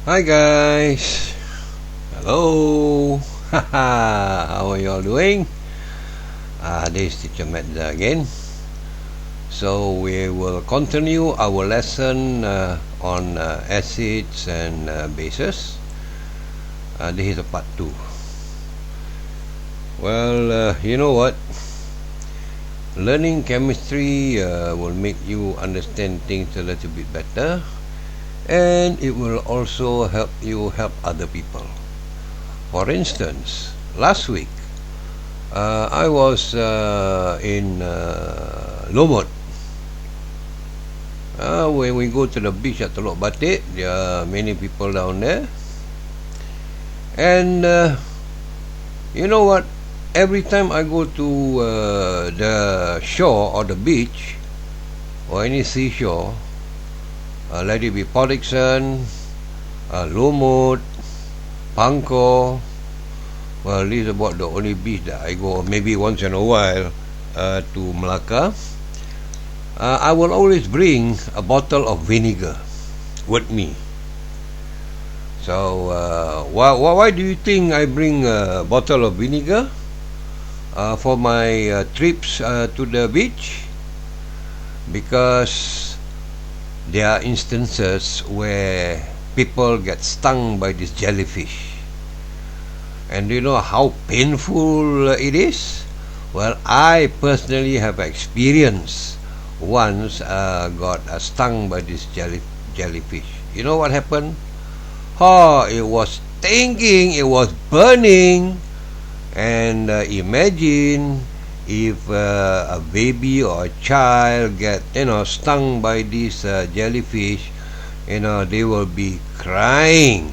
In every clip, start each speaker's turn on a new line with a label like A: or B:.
A: Hi guys, hello. How are you all doing? This is Teacher Medza again. So we will continue our lesson on acids and bases. This is a part 2. Well, you know what? Learning chemistry will make you understand things a little bit better, and it will also help you help other people. For instance, last week I was in Lomot. When we go to the beach at Teluk Batik, there are many people down there, and you know what? Every time I go to the shore or the beach or any seashore, let it be Port Dickson, Lumut, Pangkor. Well, this is about the only beach that I go maybe once in a while to Melaka. I will always bring a bottle of vinegar with me. So why do you think I bring a bottle of vinegar for my trips to the beach? Because there are instances where people get stung by this jellyfish. And do you know how painful it is? Well, I personally have experienced once got stung by this jellyfish. You know what happened? It was stinging, it was burning. And imagine if a baby or a child get stung by this jellyfish, they will be crying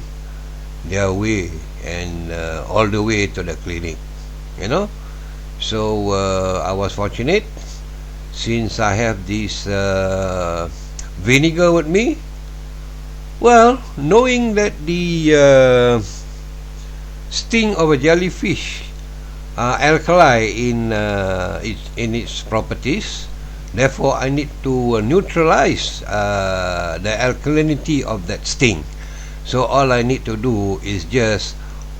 A: their way and all the way to the clinic. So I was fortunate, since I have this vinegar with me. Well, knowing that the sting of a jellyfish alkali in its properties, therefore I need to neutralize the alkalinity of that sting. So all I need to do is just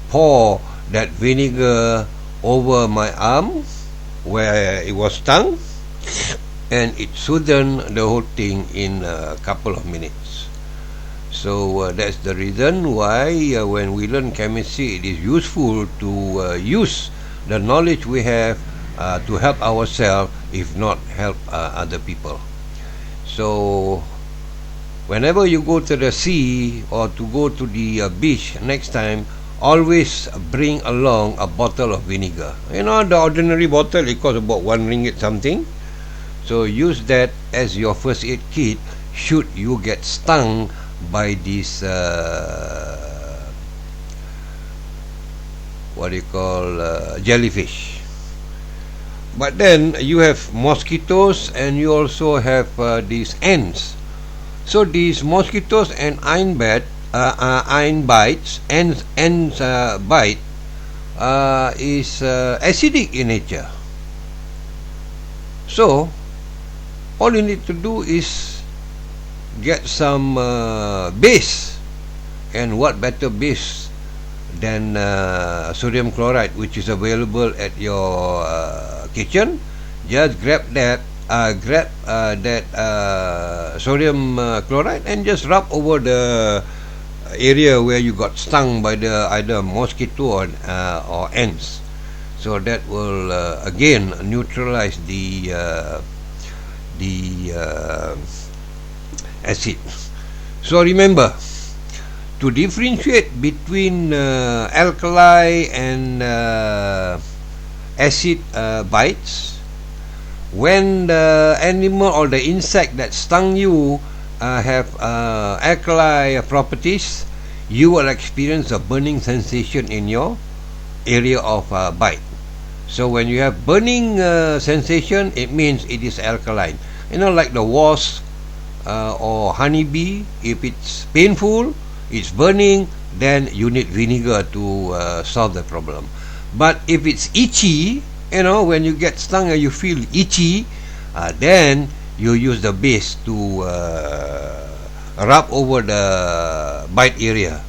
A: pour that vinegar over my arm where it was stung, and it soothed the whole thing in a couple of minutes. So that's the reason why when we learn chemistry, it is useful to use the knowledge we have to help ourselves, if not help other people. So whenever you go to the sea or to go to the beach next time, always bring along a bottle of vinegar. The ordinary bottle, it costs about 1 ringgit something. So use that as your first aid kit should you get stung by this jellyfish. But then you have mosquitoes, and you also have these ants. So these mosquitoes and ants bite is acidic in nature. So all you need to do is get some base, and what better base than sodium chloride, which is available at your kitchen. Just grab that sodium chloride and just rub over the area where you got stung by the either mosquito or ants. So that will again neutralize the acid. So remember to differentiate between alkali and acid bites. When the animal or the insect that stung you have alkali properties, you will experience a burning sensation in your area of bite. So when you have burning sensation, it means it is alkaline. Like the wasp or honeybee, if it's painful, it's burning, then you need vinegar to solve the problem. But if it's itchy, when you get stung and you feel itchy, then you use the base to rub over the bite area,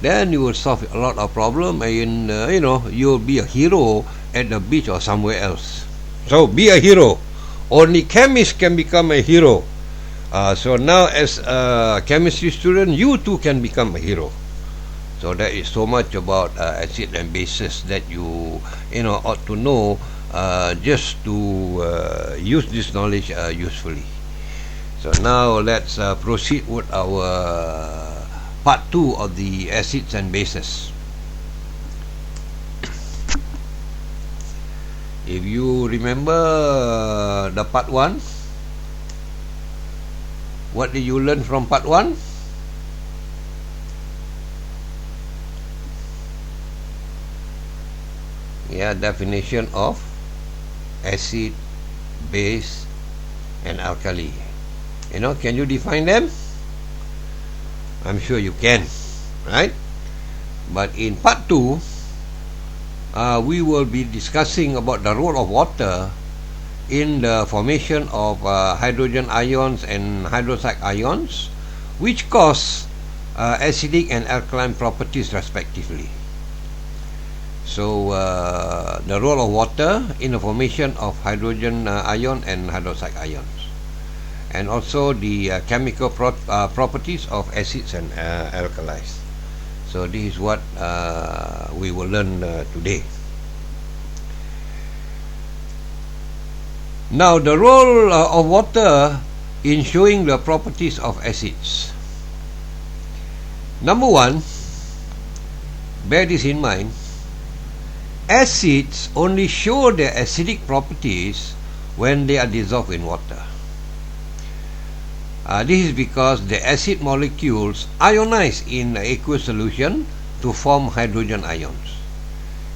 A: then you will solve a lot of problem, and you'll be a hero at the beach or somewhere else. So be a hero. Only chemists can become a hero. So now, as a chemistry student, you too can become a hero. So that is so much about acid and bases that you ought to know, just to use this knowledge usefully. So now let's proceed with our part 2 of the acids and bases. If you remember the part 1, what did you learn from part 1? Definition of acid, base, and alkali. Can you define them? I'm sure you can, right? But in part 2, we will be discussing about the role of water in the formation of hydrogen ions and hydroxide ions, which cause acidic and alkaline properties respectively. So the role of water in the formation of hydrogen ion and hydroxide ions, and also the chemical properties of acids and alkalis. So this is what we will learn today. Now, the role of water in showing the properties of acids. Number 1, bear this in mind. Acids only show their acidic properties when they are dissolved in water. This is because the acid molecules ionize in aqueous solution to form hydrogen ions.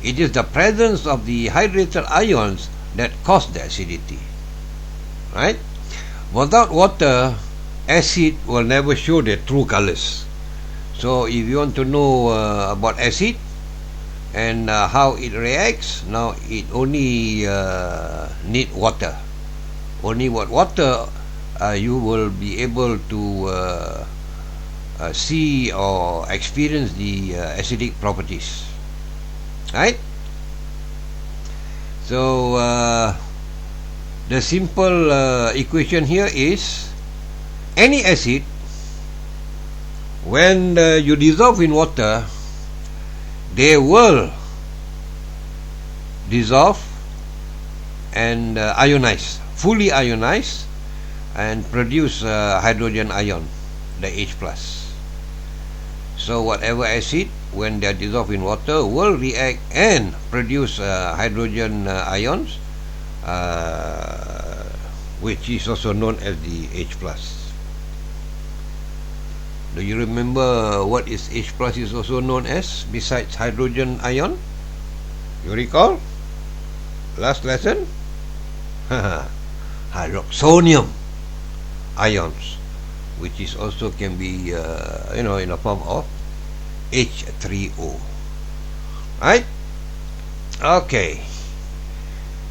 A: It is the presence of the hydrated ions that cause the acidity, right? Without water, acid will never show their true colors. So if you want to know about acid and how it reacts, now it only need water. Only with water you will be able to see or experience the acidic properties, right? So the simple equation here is any acid, when you dissolve in water, they will dissolve and ionize, fully ionize, and produce hydrogen ion, the H+. So whatever acid, when they are dissolved in water, will react and produce hydrogen ions, which is also known as the H+. Do you remember what is H+ is also known as besides hydrogen ion? You recall? Last lesson? Hydroxonium ions, which is also can be in a form of H3O, right? Okay.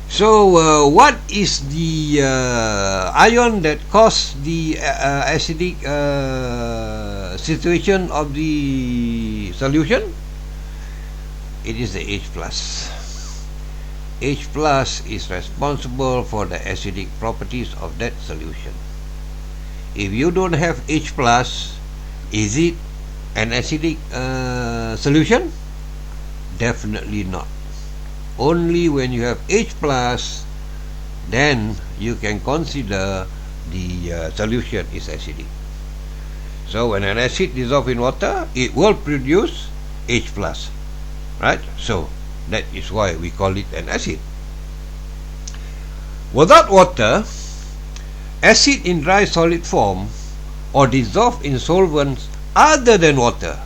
A: So what is the ion that cause the acidic situation of the solution? It is the H+. H+ is responsible for the acidic properties of that solution. If you don't have H+, is it an acidic solution? Definitely not. Only when you have H+, then you can consider the solution is acidic. So when an acid dissolves in water, it will produce H+, right? So that is why we call it an acid. Without water, acid in dry solid form or dissolved in solvents other than water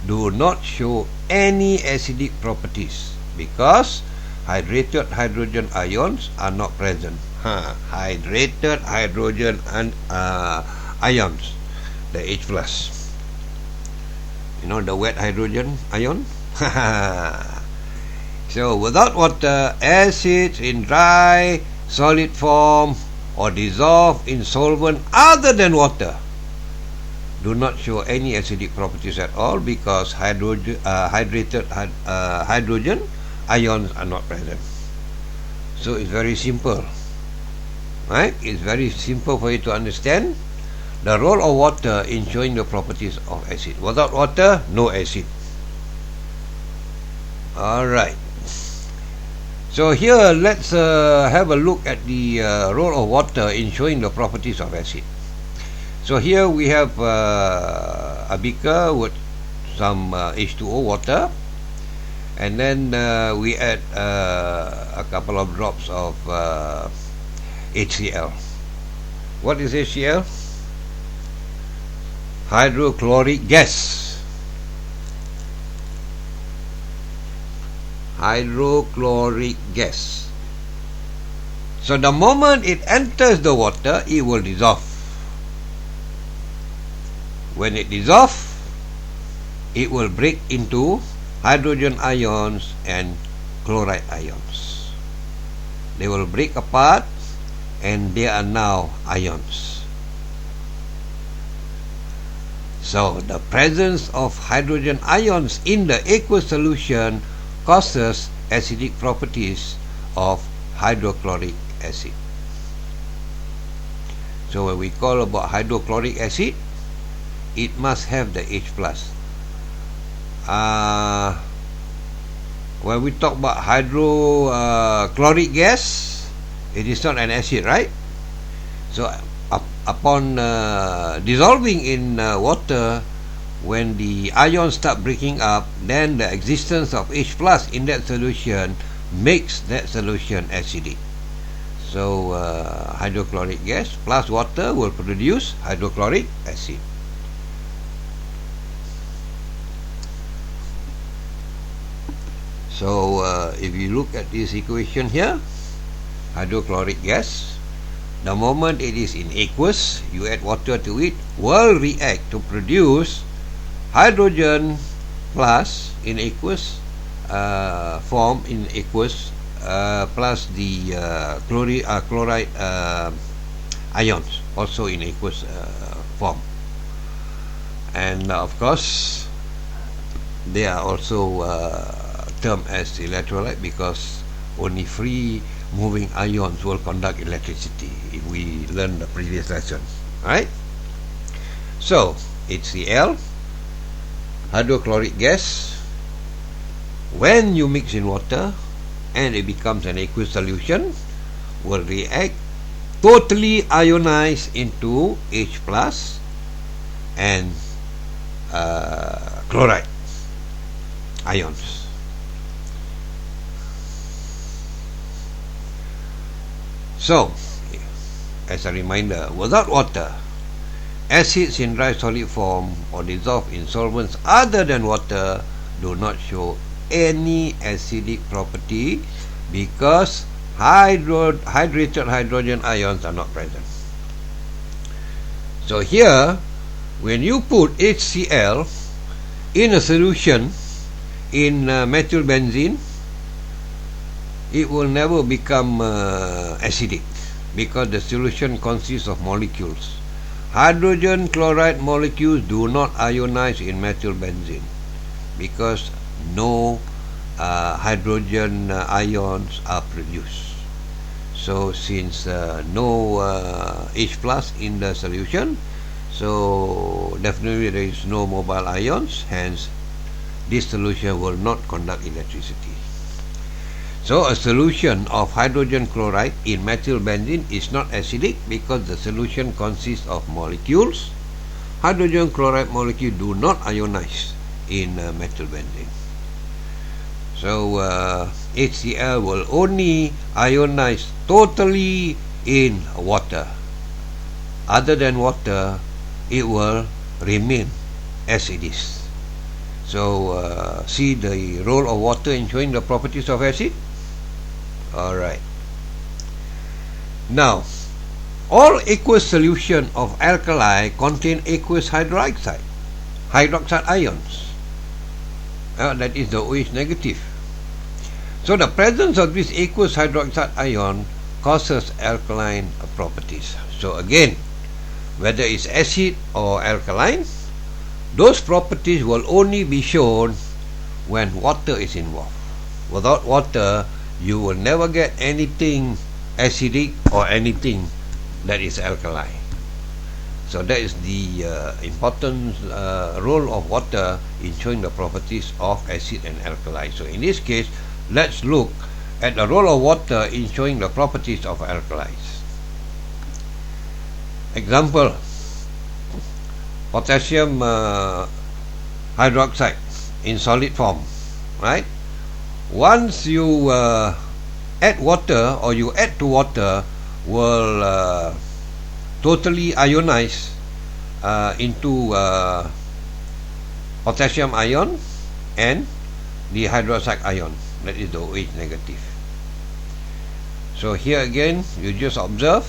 A: do not show any acidic properties, because hydrated hydrogen ions are not present. Hydrated hydrogen and ions, the H+. The wet hydrogen ion. So without water, acids in dry solid form or dissolved in solvent other than water do not show any acidic properties at all because hydrogen ions are not present. So it's very simple, right? It's very simple for you to understand the role of water in showing the properties of acid. Without water, no acid. Alright. So here let's have a look at the role of water in showing the properties of acid. So here we have a beaker with some H2O water, and then we add a couple of drops of HCl. What is HCl? Hydrochloric gas. Hydrochloric gas. So the moment it enters the water, it will dissolve. When it dissolves, it will break into hydrogen ions and chloride ions. They will break apart and they are now ions. So the presence of hydrogen ions in the aqueous solution causes acidic properties of hydrochloric acid. So when we call about hydrochloric acid, it must have the H plus. When we talk about hydrochloric gas, it is not an acid, right? So upon dissolving in water, when the ions start breaking up, then the existence of H plus in that solution makes that solution acidic. So hydrochloric gas plus water will produce hydrochloric acid. So if you look at this equation here, hydrochloric gas, the moment it is in aqueous, you add water to it, will react to produce hydrogen plus in aqueous form, in aqueous plus the chloride ions also in aqueous form, and of course they are also termed as electrolyte because only free moving ions will conduct electricity, if we learned the previous lesson, right? So HCl, hydrochloric gas, when you mix in water and it becomes an aqueous solution, will react totally ionize into H plus and chloride ions. So, as a reminder, without water, acids in dry solid form or dissolved in solvents other than water do not show any acidic property because hydrated hydrogen ions are not present. So here, when you put HCl in a solution in methyl benzene, it will never become acidic because the solution consists of molecules. Hydrogen chloride molecules do not ionize in methyl benzene because no hydrogen ions are produced. So since no H plus in the solution, so definitely there is no mobile ions, hence this solution will not conduct electricity. So a solution of hydrogen chloride in methyl benzene is not acidic because the solution consists of molecules. Hydrogen chloride molecules do not ionize in methyl benzene. So HCl will only ionize totally in water. Other than water, it will remain as it is. So see the role of water in showing the properties of acid. Alright. Now, all aqueous solution of alkali contain aqueous hydroxide ions. That is the OH negative. So the presence of this aqueous hydroxide ion causes alkaline properties. So again, whether it's acid or alkaline, those properties will only be shown when water is involved. Without water, you will never get anything acidic or anything that is alkaline. So that is the important role of water in showing the properties of acid and alkaline. So in this case, let's look at the role of water in showing the properties of alkalis. Example, potassium hydroxide in solid form, right? Once you add water, or you add to water, will totally ionize into potassium ion and the hydroxide ion, that is the OH negative. So here again, you just observe,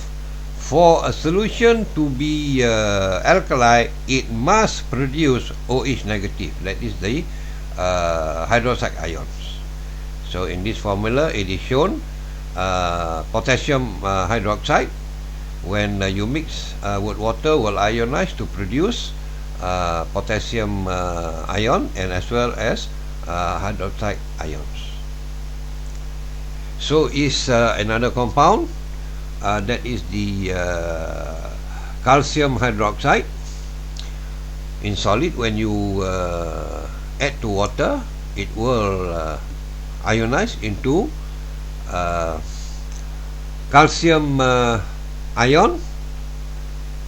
A: for a solution to be alkali, it must produce OH negative, that is the hydroxide ions. So in this formula, it is shown potassium hydroxide, when you mix with water, will ionize to produce potassium ion and as well as hydroxide ions. So is another compound, that is the calcium hydroxide in solid. When you add to water, it will ionize into calcium ion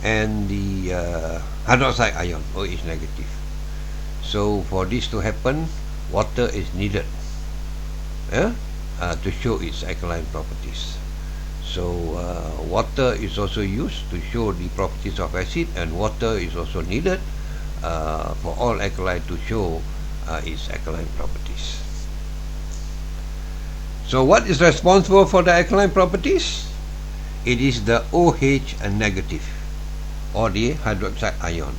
A: and the hydroxide ion, OH negative. So for this to happen, water is needed to show its alkaline properties. So water is also used to show the properties of acid, and water is also needed for all alkali to show its alkaline properties. So what is responsible for the alkaline properties? It is the OH negative, or the hydroxide ion.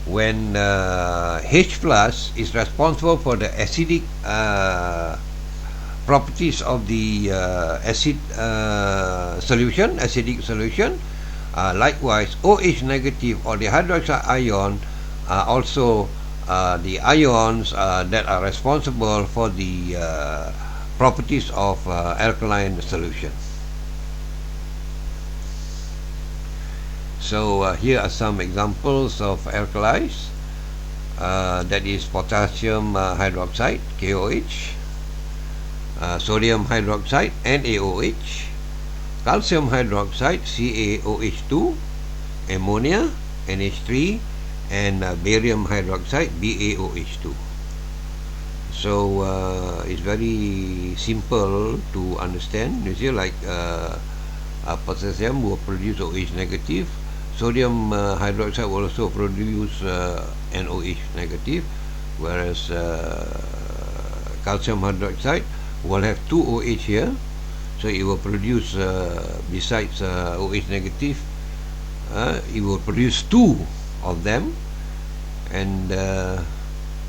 A: When H plus is responsible for the acidic properties of the acidic solution, likewise OH negative or the hydroxide ion are also the ions that are responsible for the properties of alkaline solution. So here are some examples of alkalis, that is potassium hydroxide, KOH, sodium hydroxide, NaOH, calcium hydroxide, CaOH2, ammonia, NH3, and barium hydroxide, BaOH2. So it's very simple to understand. You see, like potassium will produce OH negative, sodium hydroxide will also produce NOH negative, whereas calcium hydroxide will have two OH here, so it will produce besides OH negative, it will produce two of them, and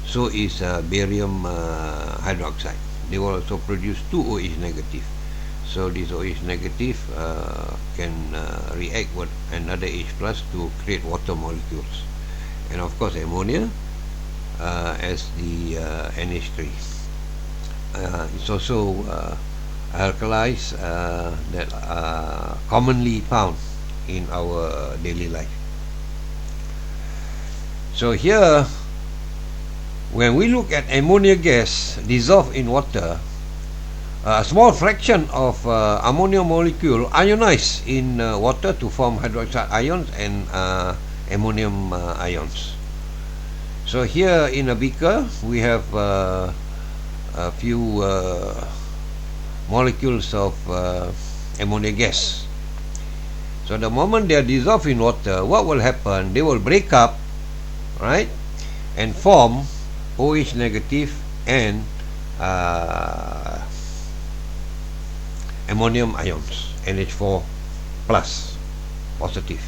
A: so is barium hydroxide. They will also produce two OH negative. So this OH negative can react with another H plus to create water molecules, and of course ammonia as the NH3. It's also alkalis that are commonly found in our daily life. So here, when we look at ammonia gas dissolved in water, a small fraction of ammonia molecule ionize in water to form hydroxide ions and ammonium ions. So here in a beaker, we have a few molecules of ammonia gas. So the moment they are dissolved in water, what will happen? They will break up, right, and form OH negative and ammonium ions, NH4 plus positive,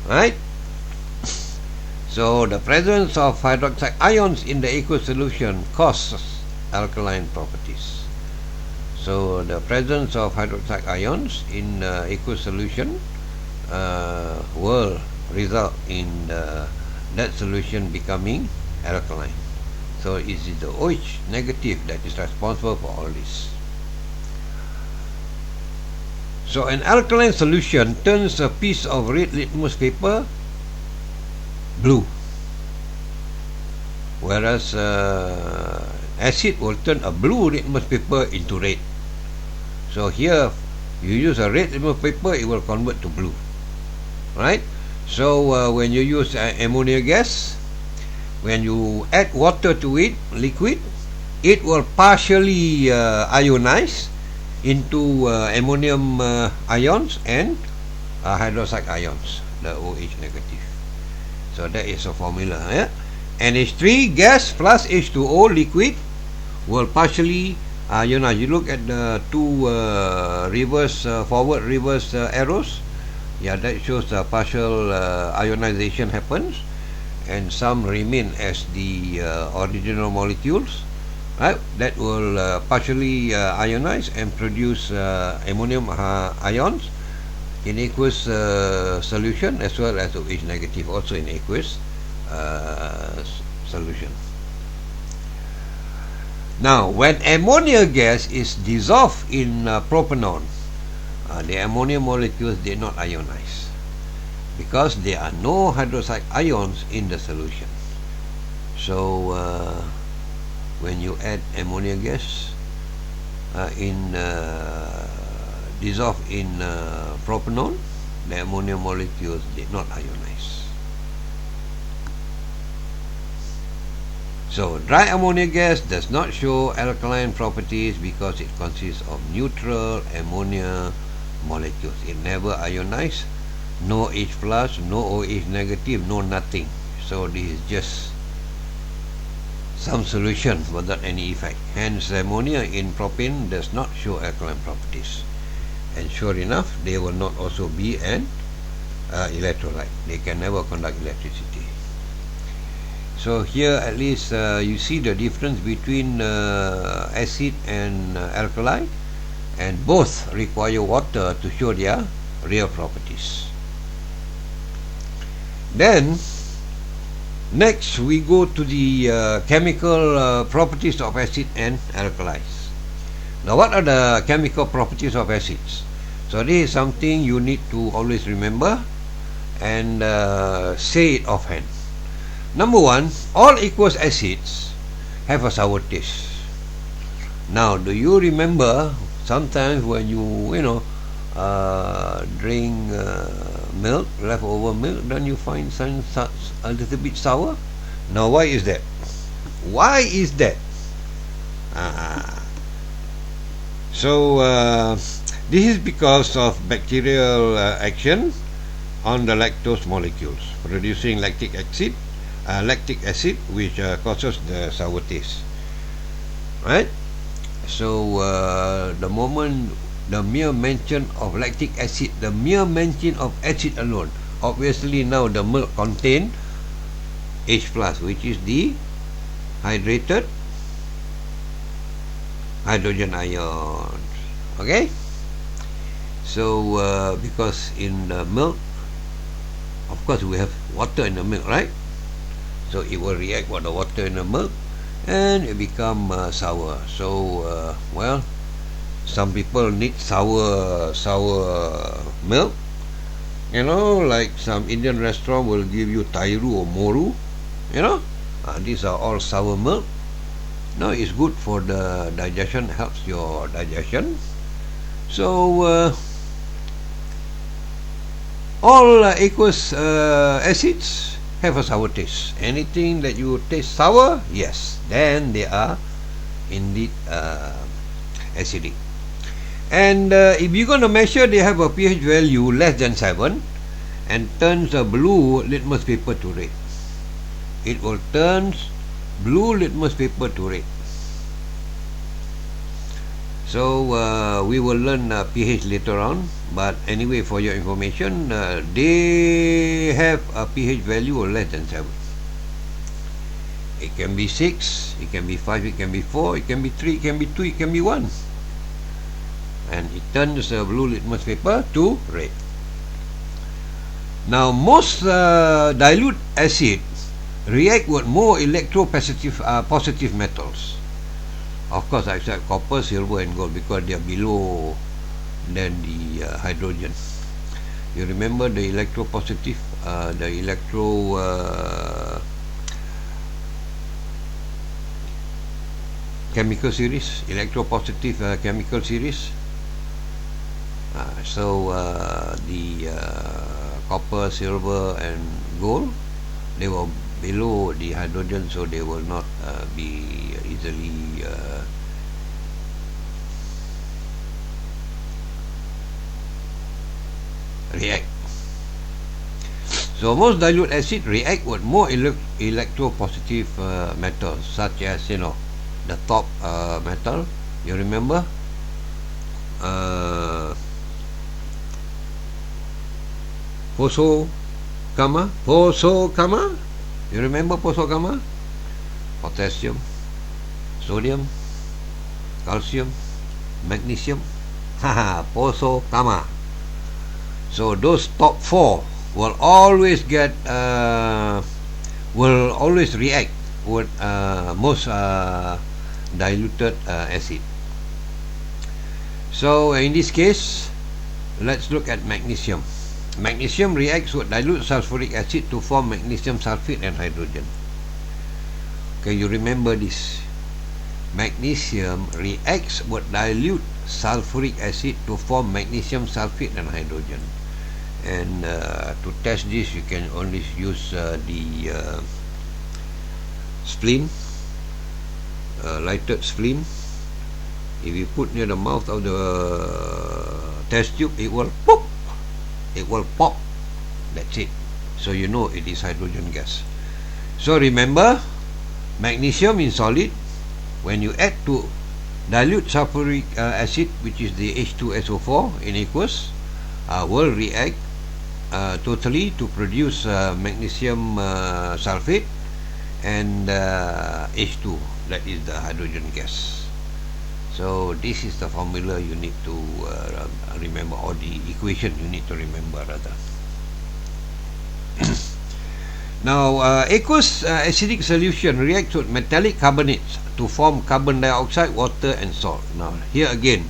A: right? So the presence of hydroxide ions in the aqueous solution causes alkaline properties. So the presence of hydroxide ions in aqueous solution will result in that solution becoming alkaline. So it is the OH negative that is responsible for all this. So an alkaline solution turns a piece of red litmus paper blue, whereas acid will turn a blue litmus paper into red. So here you use a red litmus paper, it will convert to blue, right? So when you use ammonia gas, when you add water to it, liquid, it will partially ionize into ammonium ions and hydroxide ions, the OH negative. So that is a formula. NH3 gas plus H2O liquid will partially ionize. You look at the two forward reverse arrows. Yeah, that shows the partial ionization happens, and some remain as the original molecules. Right, that will partially ionize and produce ammonium ions in aqueous solution, as well as OH negative also in aqueous solution. Now, when ammonia gas is dissolved in propanol, the ammonia molecules did not ionize because there are no hydroxide ions in the solution. So when you add ammonia gas dissolved in propanol, the ammonia molecules did not ionize. So dry ammonia gas does not show alkaline properties because it consists of neutral ammonia molecules. It never ionized, no H plus, no OH negative, no nothing. So this is just some solution without any effect. Hence, ammonia in propane does not show alkaline properties. And sure enough, they will not also be an electrolyte. They can never conduct electricity. So here at least you see the difference between acid and alkali, and both require water to show their real properties. Then next we go to the chemical properties of acid and alkalis. Now, what are the chemical properties of acids? So this is something you need to always remember and say it offhand. Number one, all aqueous acids have a sour taste. Now, do you remember sometimes when you drink milk, leftover milk, then you find some a little bit sour? Now, why is that? Why is that? This is because of bacterial action on the lactose molecules, producing lactic acid, which causes the sour taste. Right? So the moment the mere mention of lactic acid, the mere mention of acid alone, obviously now the milk contain H plus, which is the hydrated hydrogen ions. Okay? So because in the milk, of course we have water in the milk, right? So it will react with the water in the milk and it become sour. So well, some people need sour milk. Like some Indian restaurant will give you Tairu or Moru. These are all sour milk. Now it's good for the digestion, helps your digestion. So all aqueous acids have a sour taste. Anything that you taste sour, yes, then they are indeed acidic. And if you're going to measure, they have a pH value less than 7 and turns a blue litmus paper to red. It will turn blue litmus paper to red. So we will learn pH later on, but anyway, for your information, they have a pH value of less than 7. It can be 6, it can be 5, it can be 4, it can be 3, it can be 2, it can be 1. And it turns a blue litmus paper to red. Now, most dilute acid react with more electropositive positive metals. Of course, except copper, silver, and gold, because they are below than the hydrogen. You remember the electropositive, the chemical series, electropositive chemical series. So the copper, silver, and gold, they were below the hydrogen, so they will not be easily react. So most dilute acid react with more electropositive metals, such as, you know, the top metal. You remember Phosphocama. You remember phosphocama? Potassium, sodium, calcium, magnesium. Phosphocama. So those top four will always react with most diluted acid. So in this case, let's look at magnesium. Magnesium reacts with dilute sulfuric acid to form magnesium sulfate and hydrogen. Okay, you remember this. Magnesium reacts with dilute sulfuric acid to form magnesium sulfate and hydrogen. And to test this, you can only use the spleen, lighted spleen. If you put near the mouth of the test tube, it will pop. It will pop. That's it. So you know it is hydrogen gas. So remember, magnesium in solid, when you add to dilute sulfuric acid, which is the H2SO4 in aqueous, will react totally to produce magnesium sulfate and H2, that is the hydrogen gas. So this is the formula you need to remember, or the equation you need to remember rather. Now, aqueous acidic solution reacts with metallic carbonates to form carbon dioxide, water, and salt. Now, here again,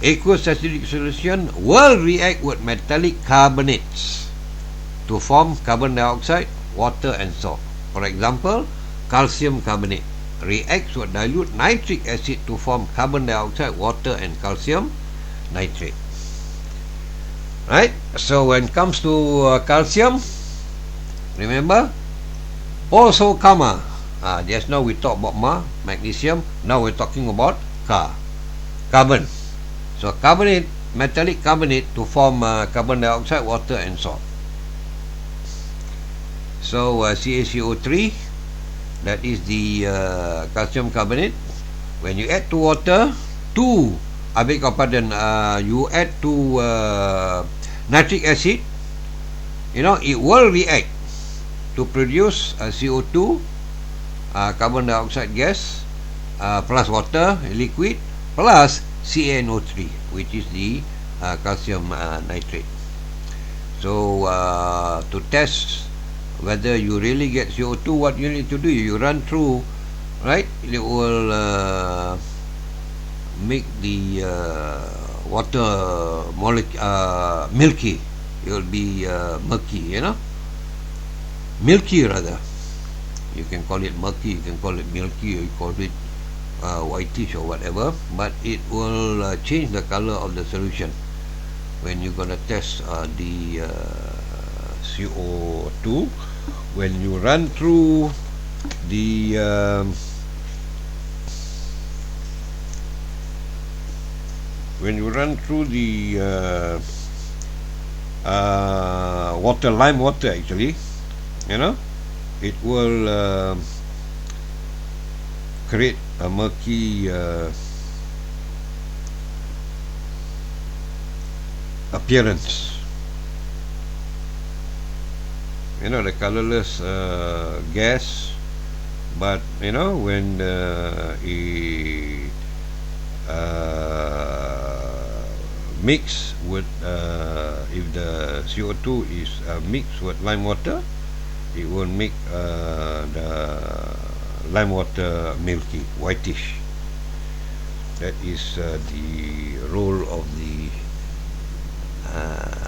A: aqueous acidic solution will react with metallic carbonates to form carbon dioxide, water, and salt. For example, calcium carbonate reacts with dilute nitric acid to form carbon dioxide, water, and calcium nitrate. Right? So when it comes to calcium, remember, phosphocama. Just now we talked about magnesium. Now we're talking about carbon. So carbonate, metallic carbonate to form carbon dioxide, water, and salt. So CaCO3, that is the calcium carbonate. When you add to water, you add to nitric acid, it will react to produce CO2, carbon dioxide gas, plus water, liquid, plus CaNO3, which is the calcium nitrate. So to test whether you really get CO2, what you need to do, you run through, right? It will make the water molecule milky. It will be murky, milky rather. You can call it murky, you can call it milky, or you call it whitish or whatever, but it will change the color of the solution when you're gonna test the CO2. When you run through the lime water, actually, it will create a murky appearance. The colorless gas, but when it mix with if the CO2 is mixed with lime water, it will make the lime water milky, whitish. That is the role of the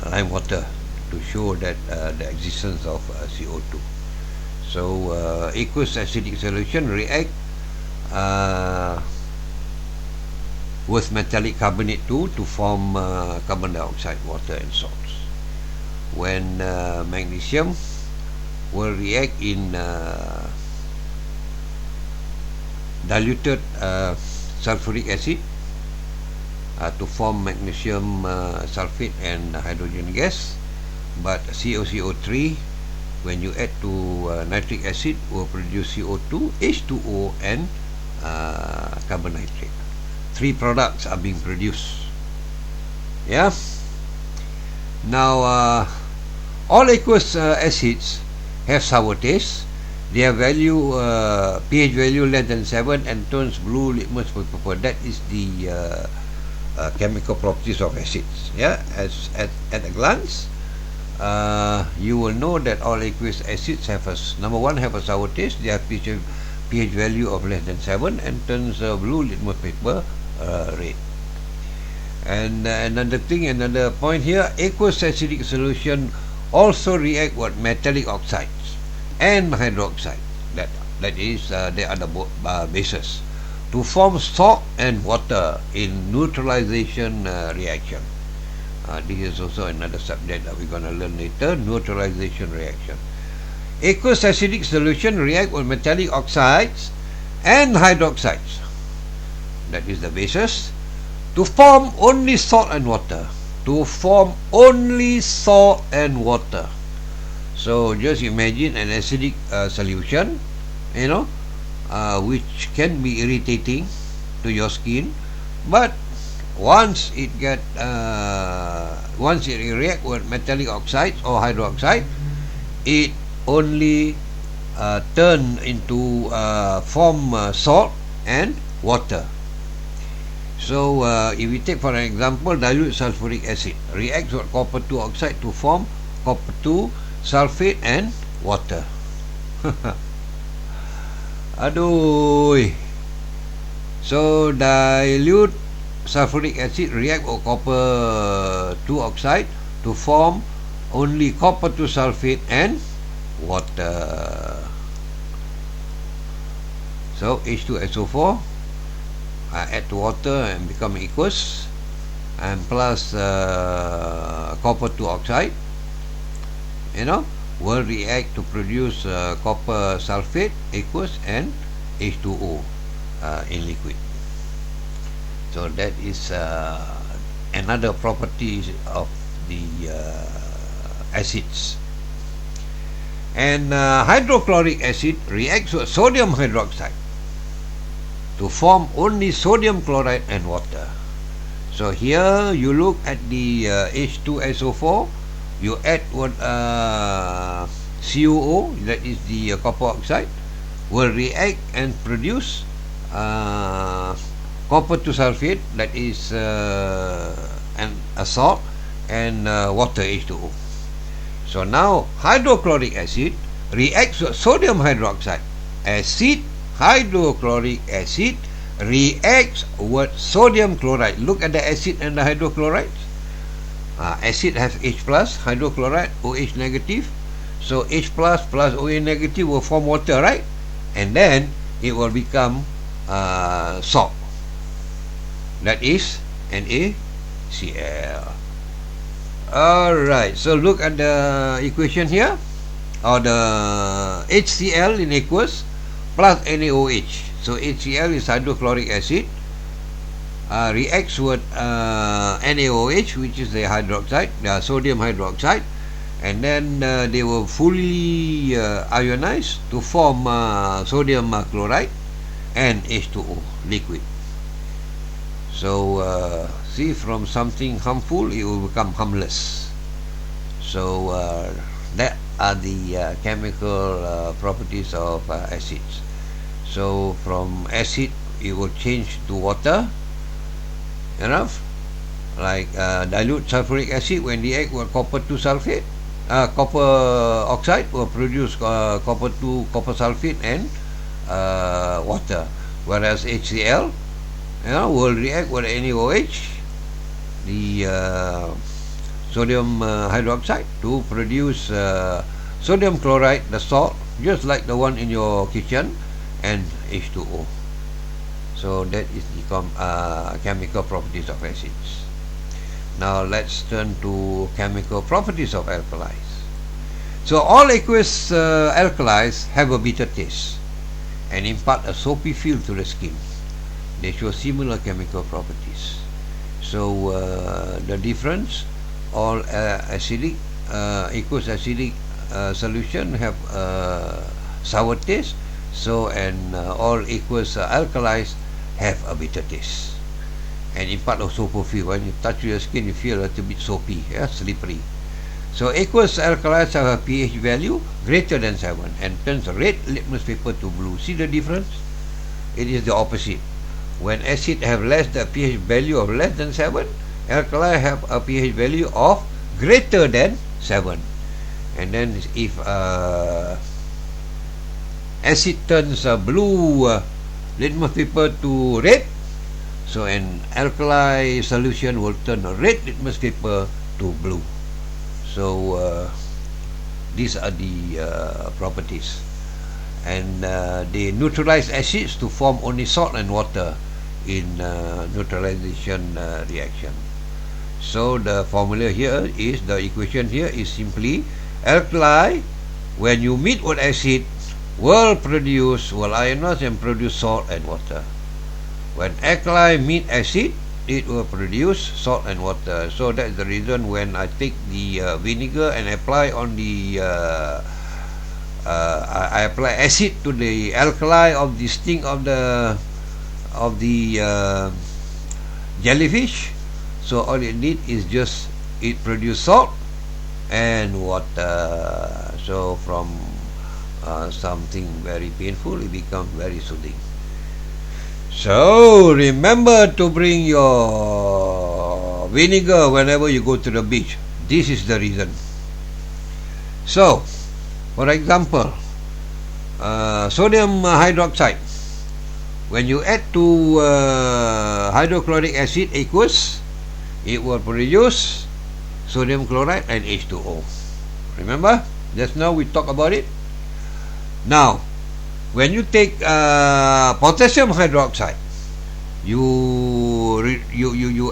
A: lime water to show that the existence of CO2. So aqueous acidic solution react with metallic carbonate too to form carbon dioxide, water and salts. When magnesium will react in diluted sulfuric acid to form magnesium sulfate and hydrogen gas, but COCO3 when you add to nitric acid will produce CO2, H2O and carbon nitrate. 3 products are being produced. Yeah. Now all aqueous acids have sour taste. Their value pH value less than 7 and turns blue litmus paper. That is the chemical properties of acids. Yeah, as at a glance you will know that all aqueous acids have number one, have a sour taste. They have pH value of less than 7 and turns blue litmus paper red. And another point here, aqueous acidic solution also react with metallic oxides and hydroxide. That is they are the bases to form salt and water in neutralization reaction. This is also another subject that we're going to learn later, neutralization reaction. Aqueous acidic solution react with metallic oxides and hydroxides, that is the bases, to form only salt and water. So just imagine an acidic solution, which can be irritating to your skin, but once it react with metallic oxides or hydroxide, it only turn into form salt and water. So if we take for an example, dilute sulfuric acid reacts with copper 2 oxide to form copper 2 sulfate and water. Aduh. So dilute sulfuric acid react with copper 2 oxide to form only copper 2 sulfate and water. So H2SO4 add to water and become aqueous, and plus copper 2 oxide will react to produce copper sulfate, aqueous, and H2O in liquid. So that is another property of the acids. And hydrochloric acid reacts with sodium hydroxide to form only sodium chloride and water. So here you look at the H2SO4, you add what CuO, that is the copper oxide, will react and produce copper 2 sulfate, that is a salt, and water, H2O. So now hydrochloric acid reacts with sodium hydroxide. Hydrochloric acid reacts with sodium chloride. Look at the acid and the hydrochloride. Acid has H plus, hydrochloride OH negative. So H plus OH negative will form water, right? And then it will become salt. That is NaCl. Alright, so look at the equation here, or the HCl in aqueous plus NaOH. So HCl is hydrochloric acid, reacts with NaOH, which is the hydroxide, the sodium hydroxide, and then they will fully ionize to form sodium chloride and H2O liquid. So see, from something harmful it will become harmless. So that are the chemical properties of acids. So from acid it will change to water, enough, like dilute sulfuric acid when react with copper 2 sulfate, copper oxide will produce copper 2 copper sulfate and water, whereas HCl will react with NaOH, the sodium hydroxide, to produce sodium chloride, the salt, just like the one in your kitchen, and H2O. So that is the chemical properties of acids. Now let's turn to chemical properties of alkalis. So all aqueous alkalis have a bitter taste and impart a soapy feel to the skin. They show similar chemical properties. So the difference, all acidic, aqueous acidic solution have sour taste. So and all aqueous alkalis have a bitter taste and impart a soapy feel. When you touch your skin, you feel a little bit soapy, slippery. So aqueous alkalis have a pH value greater than 7 and turns red litmus paper to blue. See the difference? It is the opposite. When acid have less the pH value of less than 7, alkali have a pH value of greater than 7. And then if acid turns blue litmus paper to red, so an alkali solution will turn a red litmus paper to blue. So these are the properties, and they neutralize acids to form only salt and water in neutralization reaction. So the formula here is, the equation here is simply alkali when you meet with acid will ionize and produce salt and water. When alkali meet acid, it will produce salt and water. So that's the reason when I take the vinegar and apply on the I apply acid to the alkali of the sting of the jellyfish. So all it did is just it produce salt and water. So from something very painful, it becomes very soothing. So remember to bring your vinegar whenever you go to the beach. This is the reason. So, for example, sodium hydroxide, when you add to hydrochloric acid aqueous, it will produce sodium chloride and H2O. Remember? Just now we talked about it. Now, when you take potassium hydroxide, you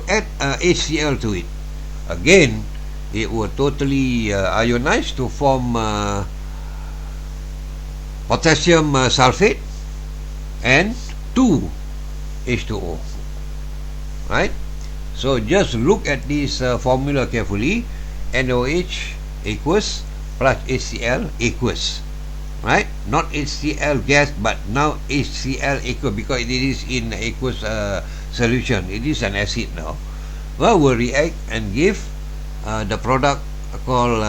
A: add HCl to it. Again, it will totally ionize to form potassium sulfate and 2 H2O. Right? So just look at this formula carefully. NaOH aqueous plus HCl aqueous. Right? Not HCl gas, but now HCl aqueous, because it is in aqueous solution. It is an acid now. Well, will react and give the product called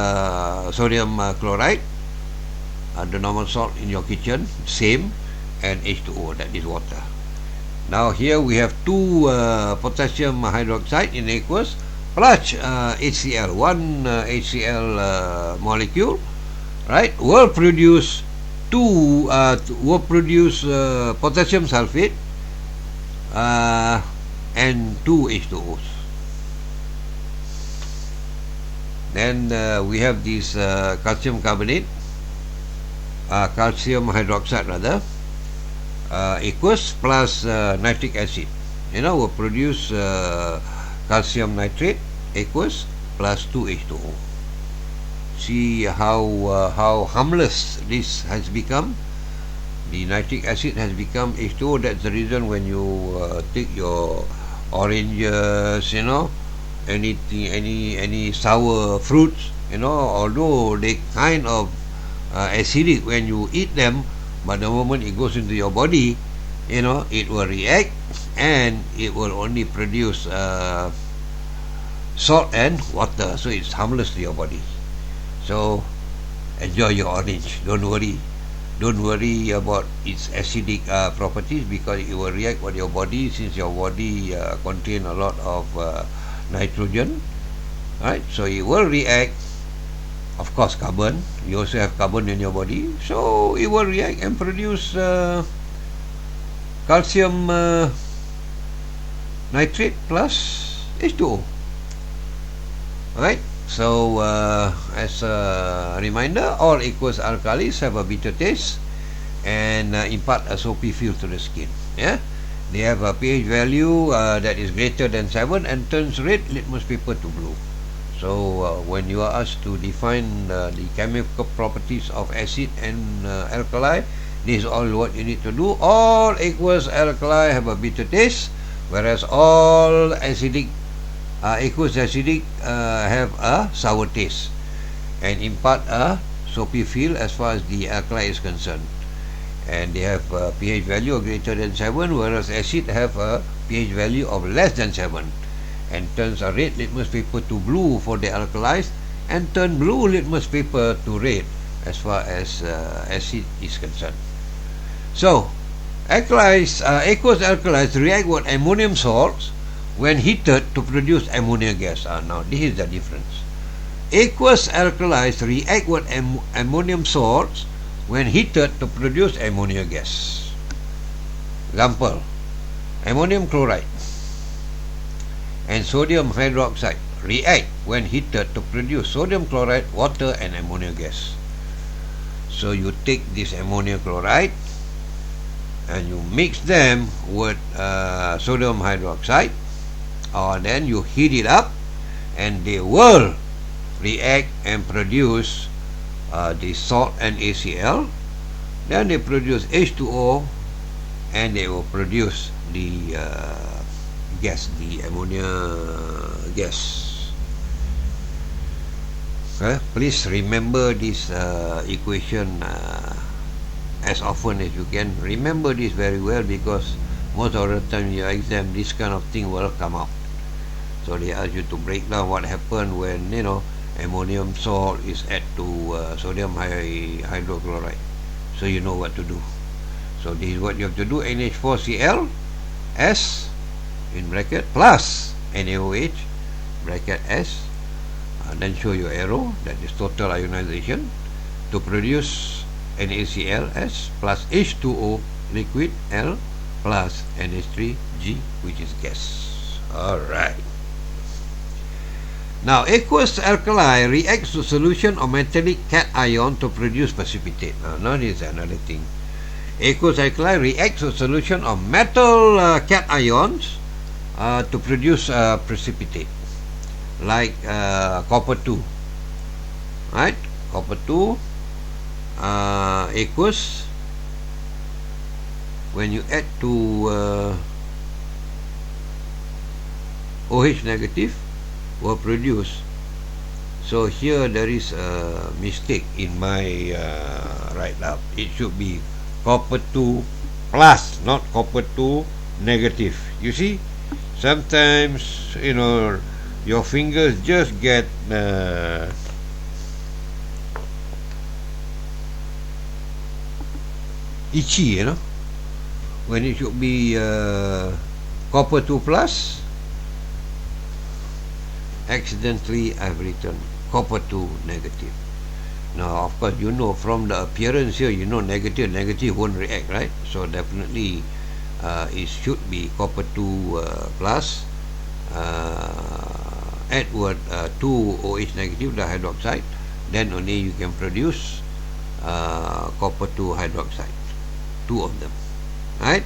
A: sodium chloride, the normal salt in your kitchen, same, and H2O, that is water. Now here we have 2 potassium hydroxide in aqueous plus HCl. One HCl molecule, right, will produce potassium sulfate and 2 H2Os. Then we have this calcium carbonate, calcium hydroxide rather, aqueous plus nitric acid. Will produce calcium nitrate aqueous plus 2 H2O. See how harmless this has become. The nitric acid has become H2O. That's the reason when you take your oranges, anything, any sour fruits, although they kind of acidic when you eat them, but the moment it goes into your body, it will react and it will only produce salt and water. So it's harmless to your body. So enjoy your orange. Don't worry about its acidic properties, because it will react with your body, since your body contain a lot of nitrogen, right? So it will react, of course, carbon. You also have carbon in your body, so it will react and produce calcium nitrate plus H2O. Right? So as a reminder, all aqueous alkalis have a bitter taste and impart a soapy feel to the skin. Yeah, they have a pH value that is greater than 7 and turns red litmus paper to blue. So when you are asked to define the chemical properties of acid and alkali, this is all what you need to do. All aqueous alkali have a bitter taste, whereas all acidic aqueous acidic have a sour taste and impart a soapy feel as far as the alkali is concerned. And they have a pH value of greater than 7, whereas acid have a pH value of less than 7 and turns a red litmus paper to blue for the alkalis and turn blue litmus paper to red as far as acid is concerned. So aqueous alkalis react with ammonium salts when heated to produce ammonia gas. Now this is the difference. Aqueous alkalis react with ammonium salts when heated to produce ammonia gas. Example, ammonium chloride and sodium hydroxide react when heated to produce sodium chloride, water and ammonia gas. So you take this ammonium chloride and you mix them with sodium hydroxide, or then you heat it up and they will react and produce the salt and ACl. Then they produce H2O and they will produce the gas, the ammonia gas. Okay? Please remember this equation as often as you can. Remember this very well, because most of the time in your exam this kind of thing will come up. So they ask you to break down what happened when ammonium salt is added to sodium hydrochloride, so you know what to do. So this is what you have to do: NH4Cl S in bracket plus NaOH bracket S, then show your arrow, that is total ionization, to produce NaCl(S) plus H2O liquid L plus NH3G, which is gas. Alright. Now aqueous alkali reacts to solution of metallic cation to produce precipitate. Now this is another thing. Aqueous alkali reacts to solution of metal cations to produce precipitate, like copper 2. Right? Copper 2 aqueous, when you add to OH negative, will produce. So here there is a mistake in my write-up. It should be copper 2 plus, not copper 2 negative. You see, sometimes your fingers just get itchy, when it should be copper 2 plus. Accidentally I've written copper 2 negative. Now of course from the appearance here, negative won't react, right? So definitely it should be copper 2 plus, add word 2 OH negative, the hydroxide, then only you can produce copper 2 hydroxide, 2 of them, right?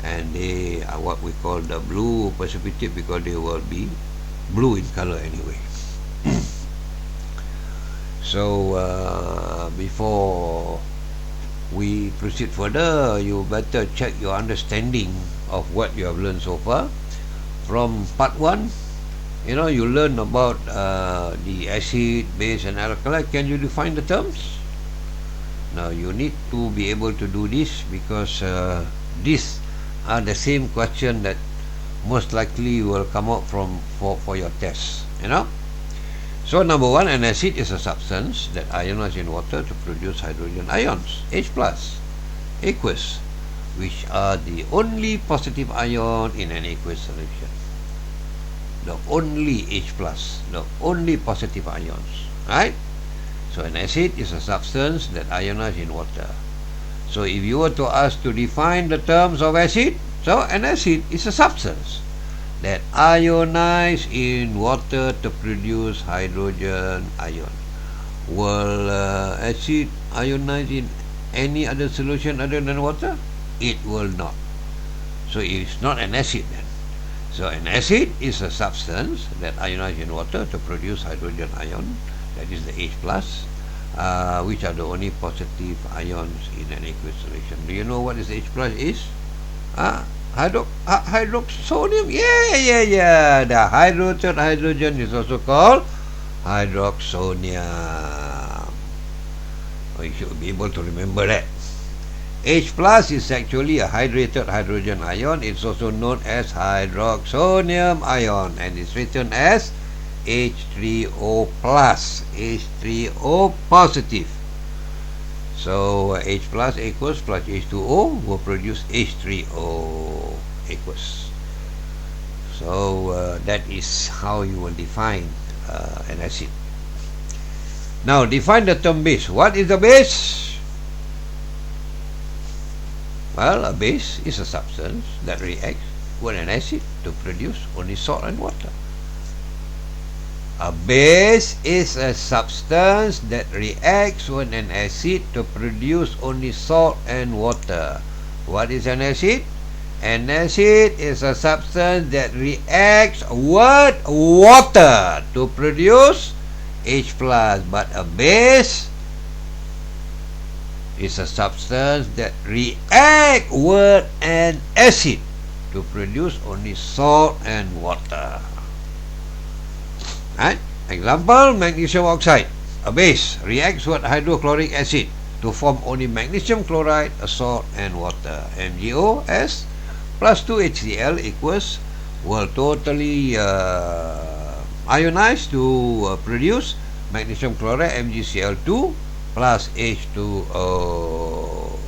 A: And they are what we call the blue precipitate, because they will be blue in color anyway. So before we proceed further, you better check your understanding of what you have learned so far. From part 1, you learn about the acid, base and alkali. Can you define the terms? Now you need to be able to do this, because these are the same question that most likely will come out for your test. So number 1, an acid is a substance that ionizes in water to produce hydrogen ions, H plus, aqueous, which are the only positive ion in an aqueous solution. the only H plus, the only positive ions, right? So an acid is a substance that ionizes in water. So if you were to ask to define the terms of acid, so an acid is a substance that ionizes in water to produce hydrogen ion. Will acid ionize in any other solution other than water? It will not. So it's not an acid then. So an acid is a substance that ionizes in water to produce hydrogen ion, that is the H plus, which are the only positive ions in an aqueous solution. Do you know what this H plus is? Hydroxonium? Yeah. The hydrogen hydrogen is also called hydroxonium. You should be able to remember that. H plus is actually a hydrated hydrogen ion. It's also known as hydroxonium ion, and it's written as H3O plus, H3O positive. So H plus aqueous plus H2O will produce H3O aqueous. So that is how you will define an acid. Now define the term base. What is a base? Well, a base is a substance that reacts with an acid to produce only salt and water. A base is a substance that reacts with an acid to produce only salt and water. What is an acid? An acid is a substance that reacts with water to produce H plus, but a base is a substance that reacts with an acid to produce only salt and water. Right? Example, magnesium oxide, a base, reacts with hydrochloric acid to form only magnesium chloride, a salt and water. MgOs plus 2HCl equals, will totally ionize to produce magnesium chloride, MgCl2 plus H2O.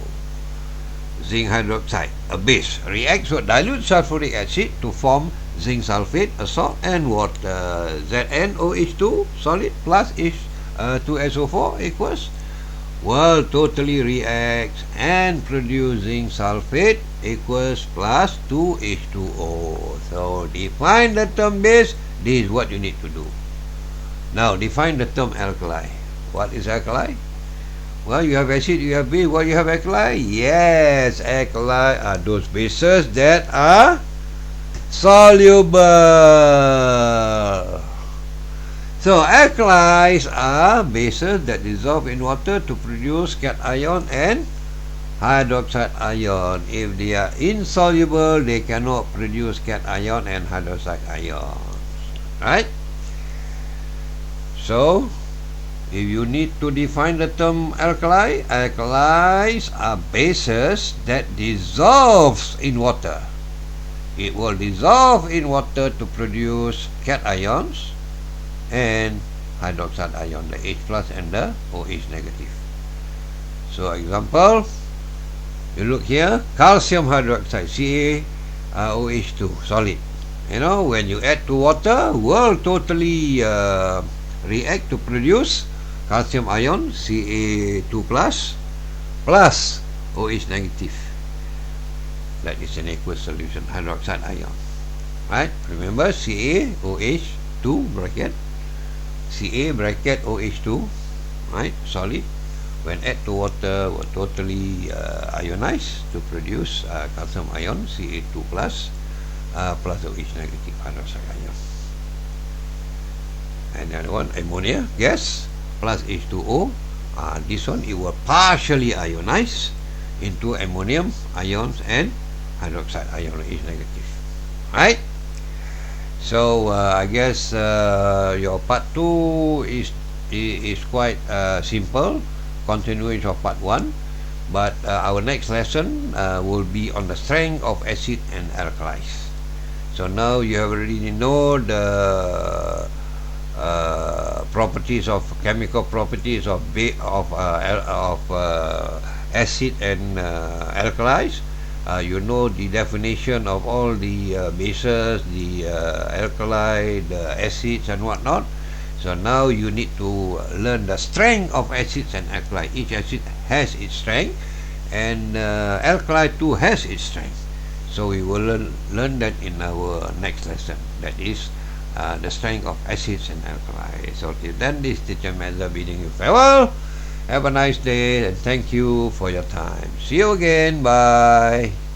A: Zinc hydroxide, a base, reacts with dilute sulfuric acid to form zinc sulfate, a salt and water. ZnOH2 solid plus H2SO4 equals, will totally reacts and produce zinc sulfate equals plus 2H2O. So define the term base. This is what you need to do. Now define the term alkali. What is alkali? Well, you have acid, you have base. What you have alkali? Yes, alkali are those bases that are soluble. So alkalis are bases that dissolve in water to produce cation and hydroxide ion. If they are insoluble, they cannot produce cation and hydroxide ions. Right? So if you need to define the term alkali, alkalis are bases that dissolves in water. It will dissolve in water to produce cations and hydroxide ion, the H plus and the OH negative. So example, you look here, calcium hydroxide, CaOH2 solid. You know, when you add to water, will totally react to produce calcium ion, Ca2 plus OH negative. That is an aqueous solution, hydroxide ion. Right? Remember, CaOH2 bracket, Ca bracket OH2, right? Solid. When add to water, will totally ionize to produce calcium ion, Ca2 plus OH negative, hydroxide ion. And the other one, ammonia gas plus H2O. This one, it will partially ionize into ammonium ions and hydroxide ion, H negative. Right? So I guess your part 2 is quite simple, continuation of part 1. But our next lesson will be on the strength of acid and alkalis. So now you have already know the properties of chemical properties of acid and alkalis. You know the definition of all the bases, the alkali, the acids and whatnot. So now you need to learn the strength of acids and alkali. Each acid has its strength, and alkali too has its strength. So we will learn that in our next lesson. That is the strength of acids and alkali. So till then, this teacher Meza bidding you farewell. Have a nice day and thank you for your time. See you again. Bye.